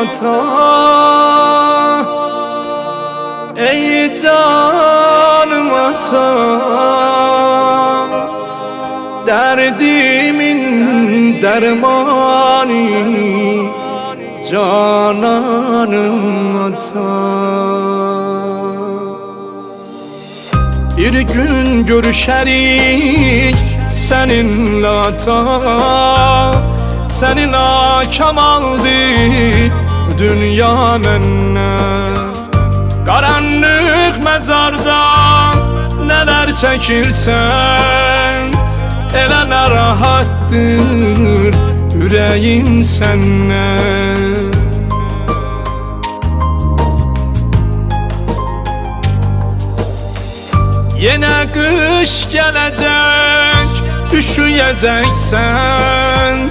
ata. Ey canım ata, derdimin dermanı, cananım ata. Bir gün görüşerik seninle ata, senin akam aldı dünya menne. Karanlık mezarda neler çekirsen, ele ne rahattır yüreğim senle. Yine kış gelecek, üşüyeceksen,